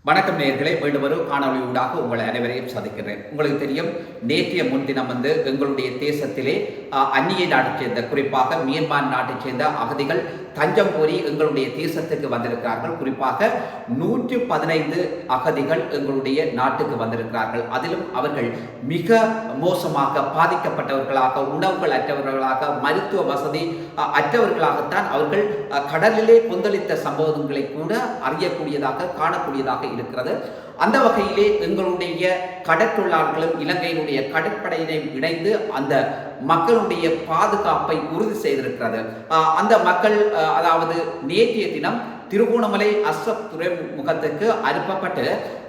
வணக்கம் நேயர்களே, மீண்டும் ஒரு காணொலி ஊடாக உங்களை அனைவரையும் சந்திக்கிறேன். உங்களுக்கு தெரியும், நேற்றைய முன்தினம் எங்களுடைய தேசத்திலே அந்நிய நாட்டைச் சேர்ந்த, குறிப்பாக மியான்மர் நாட்டைச் சேர்ந்த அகதிகள் தஞ்சம் கோரி எங்களுடைய தேசத்துக்கு வந்திருக்கிறார்கள். குறிப்பாக 115 அகதிகள் எங்களுடைய நாட்டுக்கு வந்திருக்கிறார்கள். அதிலும் அவர்கள் மிக மோசமாக பாதிக்கப்பட்டவர்களாக, உணவுகள் அற்றவர்களாக, மருத்துவ வசதி அற்றவர்களாகத்தான் அவர்கள் கடலிலே கொந்தளித்த சம்பவங்களை கூட அறியக்கூடியதாக, காணக்கூடியதாக இருக்கிறது. அந்த வகையிலே எங்களுடைய கடற்தொழிலாளர்களும் இலங்கையினுடைய கடற்படையினையும் இணைந்து அந்த மக்களுடைய பாதுகாப்பை உறுதி செய்திருக்கிறது. அந்த மக்கள் அதாவது நேற்றைய தினம் திருகோணமலை அஸ்ரப் துறைமுகத்துக்கு அனுப்பப்பட்டு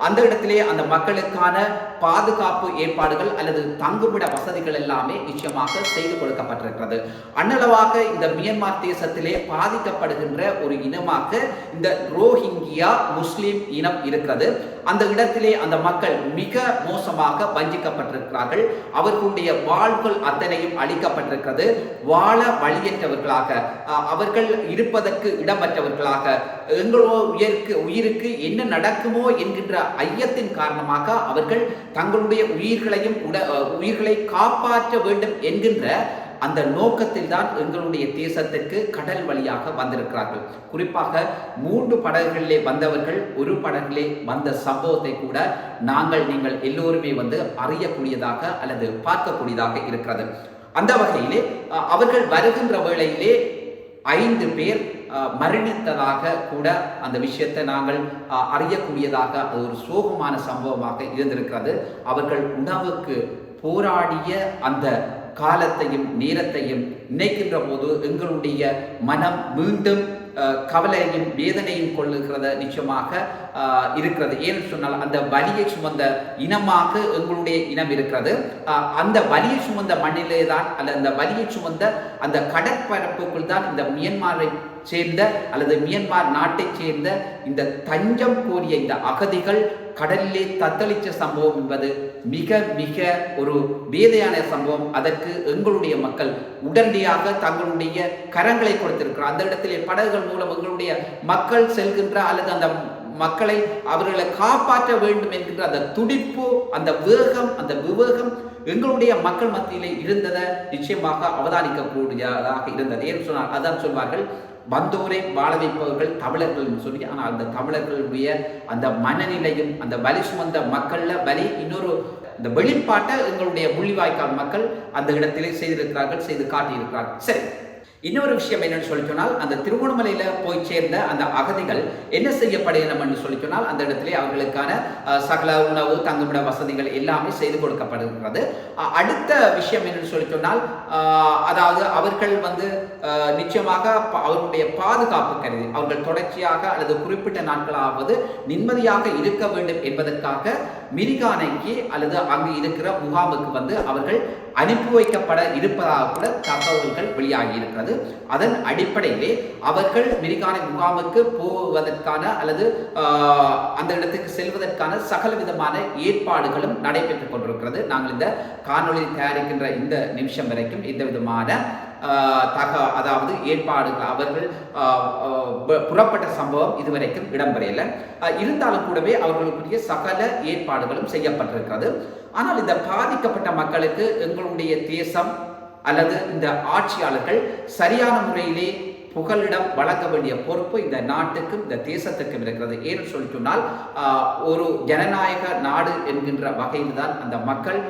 அந்த இடத்திலே அந்த மக்களுக்கான பாதுகாப்பு ஏற்பாடுகள் அல்லது தங்குமிட வசதிகள் எல்லாமே நிச்சயமாக செய்து கொடுக்கப்பட்டிருக்கிறது. அன்னளவாக இந்த மியான்மர் தேசத்திலே பாதிக்கப்படுகின்ற ஒரு இனமாக இந்த ரோஹிங்கியா முஸ்லிம் இனம் இருக்கிறது. அந்த இடத்திலே அந்த மக்கள் மிக மோசமாக வஞ்சிக்கப்பட்டிருக்கிறார்கள். அவர்களுடைய வாழ்கள் அத்தனையும் அளிக்கப்பட்டிருக்கிறது. வாழ வழியற்றவர்களாக, அவர்கள் இருப்பதற்கு இடமற்றவர்களாக, எங்களோ உயிருக்கு என்ன நடக்குமோ என்கின்ற ஐயத்தின் காரணமாக அவர்கள் தங்களுடைய உயிர்களை காப்பாற்ற வேண்டும் என்கின்ற அந்த நோக்கத்தில் தான் எங்களுடைய தேசத்திற்கு கடல் வழியாக வந்திருக்கிறார்கள். குறிப்பாக 3 படகுகளிலே வந்தவர்கள் ஒரு படகிலே வந்த சம்பவத்தை கூட நீங்கள் எல்லோருமே அறியக்கூடியதாக அல்லது பார்க்கக்கூடியதாக இருக்கிறது. அந்த வகையிலே அவர்கள் வருகின்ற வேளையிலே 5 பேர் மரணித்ததாக கூட அந்த விஷயத்தை நாங்கள் அறியக்கூடியதாக, அது ஒரு சோகமான சம்பவமாக இருந்திருக்கிறது. அவர்கள் உணவுக்கு போராடிய அந்த காலத்தையும் நேரத்தையும் நினைக்கின்ற போது எங்களுடைய மனம் மீண்டும் கவலையும் வேதனையும் கொள்ளுகிறது நிச்சயமாக இருக்கிறது. ஏன்னு சொன்னால் அந்த வலியை சுமந்த இனமாக எங்களுடைய இனம் இருக்கிறது. அந்த வலியை சுமந்த மண்ணிலே தான் அல்லது அந்த வலியை சுமந்த அந்த கடற்பரப்புக்குள் தான் இந்த மியான்மரை சேர்ந்த அல்லது மியான்மர் நாட்டை சேர்ந்த இந்த தஞ்சம் கோரிய இந்த அகதிகள் கடலிலே தத்தளித்த சம்பவம் என்பது மிக மிக ஒரு வேதையான சம்பவம். அதற்கு எங்களுடைய மக்கள் உடனடியாக தங்களுடைய கரங்களை கொடுத்திருக்கிறார். அந்த இடத்திலே படகுகள் மூலம் எங்களுடைய மக்கள் செல்கின்ற அல்லது அந்த மக்களை அவர்களை காப்பாற்ற வேண்டும் என்கின்ற அந்த துடிப்பு, அந்த வேகம், அந்த விவேகம் எங்களுடைய மக்கள் மத்தியிலே இருந்ததை நிச்சயமாக அவதானிக்கக்கூடியதாக இருந்தது. ஏன்னு சொன்னால் அதான் சொல்வார்கள், வந்தோரை வாழ வைப்பவர்கள் தமிழர்கள் சொல்லி. ஆனால் அந்த தமிழர்களுடைய அந்த மனநிலையும் அந்த வலி சுமந்த மக்கள்ல வலி இன்னொரு இந்த வெளிப்பாட்டை எங்களுடைய முள்ளிவாய்க்கால் மக்கள் அந்த இடத்திலே செய்திருக்கிறார்கள், செய்து காட்டியிருக்கிறார்கள். சரி, இன்னொரு விஷயம் என்னன்னு சொல்லி சொன்னால், அந்த திருகோணமலையில போய் சேர்ந்த அந்த அகதிகள் என்ன செய்யப்படுகிறோம் என்று சொல்லி சொன்னால், அந்த இடத்திலே அவர்களுக்கான சகல உணவு தங்குமிட வசதிகள் எல்லாமே செய்து கொடுக்கப்படுகிறது. அடுத்த விஷயம் என்னன்னு சொல்லி சொன்னால், அதாவது அவர்கள் நிச்சயமாக அவர்களுடைய பாதுகாப்பு கருதி அவர்கள் தொடர்ச்சியாக அல்லது குறிப்பிட்ட நாட்களாவது நிம்மதியாக இருக்க வேண்டும் என்பதற்காக மிரிகானைக்கு அல்லது அங்கு இருக்கிற முகாமுக்கு அவர்கள் அனுப்பி வைக்கப்பட இருப்பதாக கூட தகவல்கள் வெளியாகி இருக்கிறது. அதன் அடிப்படையிலே அவர்கள் மிரிகானை முகாமுக்கு போவதற்கான அல்லது அந்த இடத்துக்கு செல்வதற்கான சகல விதமான ஏற்பாடுகளும் நடைபெற்றுக் கொண்டிருக்கிறது. நாங்கள் இந்த காணொளி தயாரிக்கின்ற இந்த நிமிஷம் வரைக்கும் இந்த விதமான அதாவது ஏற்பாடுகள் அவர்கள் புறப்பட்ட சம்பவம் இதுவரைக்கும் இடம்பெறல. இருந்தாலும் கூடவே அவர்களுக்குரிய சகல ஏற்பாடுகளும் செய்யப்பட்டிருக்கிறது. ஆனால் இந்த பாதிக்கப்பட்ட மக்களுக்கு எங்களுடைய தேசம் அல்லது இந்த ஆட்சியாளர்கள் சரியான முறையிலே புகலிடம் வழங்க வேண்டிய பொறுப்பு இந்த நாட்டுக்கும் இந்த தேசத்துக்கும் இருக்கிறது. ஏன்னு சொல்லி சொன்னால், ஒரு ஜனநாயக நாடு என்கின்ற வகையில் தான் அந்த மக்கள்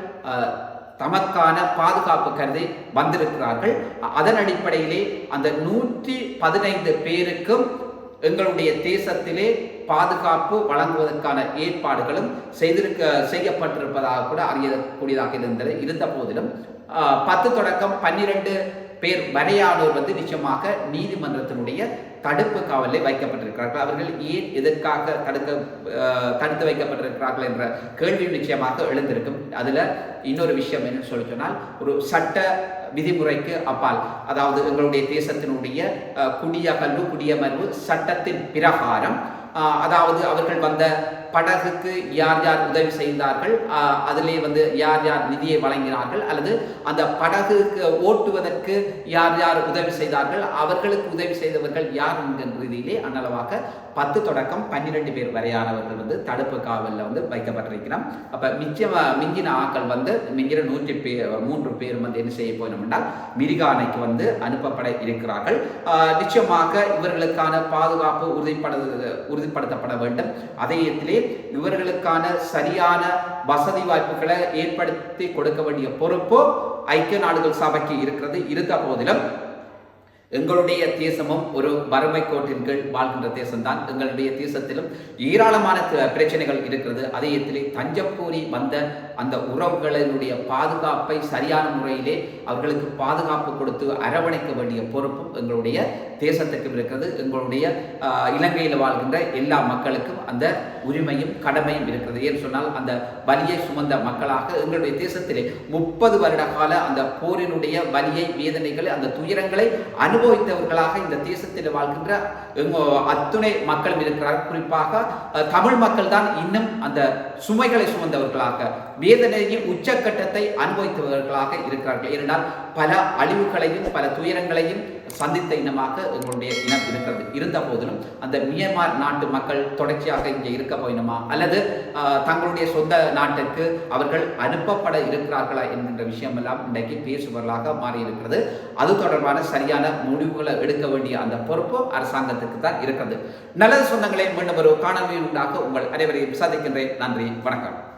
தமக்கான பாதுகாப்பு கருதி வந்திருக்கிறார்கள். அதன் அடிப்படையிலே அந்த 115 பேருக்கும் எங்களுடைய தேசத்திலே பாதுகாப்பு வழங்குவதற்கான ஏற்பாடுகளும் செய்யப்பட்டிருப்பதாக கூட அறியக்கூடியதாக இருந்த போதிலும் 10 தொடக்கம் 12 பேர் வரையானோர் நிச்சயமாக நீதிமன்றத்தினுடைய தடுப்பு காவலில் வைக்கப்பட்டிருக்கிறார்கள். அவர்கள் ஏன் எதற்காக தடுத்து வைக்கப்பட்டிருக்கிறார்கள் என்ற கேள்வி நிச்சயமாக எழுந்திருக்கும். அதுல இன்னொரு விஷயம் என்ன சொல்லி சொன்னால், ஒரு சட்ட விதிமுறைக்கு அப்பால், அதாவது எங்களுடைய தேசத்தினுடைய குடியமர்வு சட்டத்தின் பிரகாரம், அதாவது அவர்கள் வந்த படகுக்கு யார் யார் உதவி செய்தார்கள், அதிலே யார் யார் நிதியை வழங்கினார்கள், அல்லது அந்த படகுக்கு ஓட்டுவதற்கு யார் யார் உதவி செய்தார்கள், அவர்களுக்கு உதவி செய்தவர்கள் யார் ரீதியிலே அன்னளவாக 10 தொடக்கம் 12 பேர் வரையானவர்கள் வந்து தடுப்பு காவலில் வந்து வைக்கப்பட்டிருக்கிறான். அப்போ மிஞ்சின ஆக்கள் வந்து மிஞ்சின 103 பேர் வந்து என்ன செய்ய போனோம் என்றால் மிரிகானைக்கு வந்து அனுப்பப்பட இருக்கிறார்கள். நிச்சயமாக இவர்களுக்கான பாதுகாப்பு உறுதிப்படுத்தப்பட வேண்டும். அதே இடத்திலே இவர்களுக்கான சரியான வசதி வாய்ப்புகளை ஏற்படுத்தி கொடுக்க வேண்டிய பொறுப்பு ஐக்கிய நாடுகள் சபைக்கு இருக்கிறது. இருந்த போதிலும் எங்களுடைய தேசமும் ஒரு வறுமை கோட்டின் கீழ் வாழ்கின்ற தேசம்தான். எங்களுடைய தேசத்திலும் ஏராளமான பிரச்சனைகள் இருக்கிறது. அதே இடத்திலே தஞ்சம் கோரி வந்த அந்த உறவுகளினுடைய பாதுகாப்பை சரியான முறையிலே அவர்களுக்கு பாதுகாப்பு கொடுத்து அரவணைக்க வேண்டிய பொறுப்பும் எங்களுடைய தேசத்துக்கும் இருக்கிறது. எங்களுடைய இலங்கையில் வாழ்கின்ற எல்லா மக்களுக்கும் அந்த உரிமையும் கடமையும் இருக்கிறது. ஏன்னு சொன்னால் அந்த வலியை சுமந்த மக்களாக எங்களுடைய தேசத்திலே 30 வருட கால அந்த போரினுடைய வலியை, வேதனைகளை, அந்த துயரங்களை அனுபவித்தவர்களாக இந்த தேசத்தில் வாழ்கின்ற அத்துணை மக்களும் இருக்கிறார். குறிப்பாக தமிழ் மக்கள் தான் இன்னும் அந்த சுமைகளை சுமந்தவர்களாக, வேதனையின் உச்சக்கட்டத்தை அனுபவித்தவர்களாக இருக்கிறார்கள். ஏனென்றால் பல அழிவுகளையும் பல துயரங்களையும் சந்தித்த இனமாக எங்களுடைய இனம் இருக்கிறது. இருந்த போதிலும் அந்த மியான்மர் நாட்டு மக்கள் தொடர்ச்சியாக இங்கே இருக்க போயினுமா அல்லது தங்களுடைய சொந்த நாட்டுக்கு அவர்கள் அனுப்பப்பட இருக்கிறார்களா என்கின்ற விஷயம் எல்லாம் இன்றைக்கு பேசுபவர்களாக மாறியிருக்கிறது. அது தொடர்பான சரியான முடிவுகளை எடுக்க வேண்டிய அந்த பொறுப்பு அரசாங்கத்துக்கு தான் இருக்கிறது. நல்லது சொந்தங்களே, மீண்டும் ஒரு காணொலியில் உண்டாக உங்கள் அனைவரையும் சந்திக்கின்றேன். நன்றி, வணக்கம்.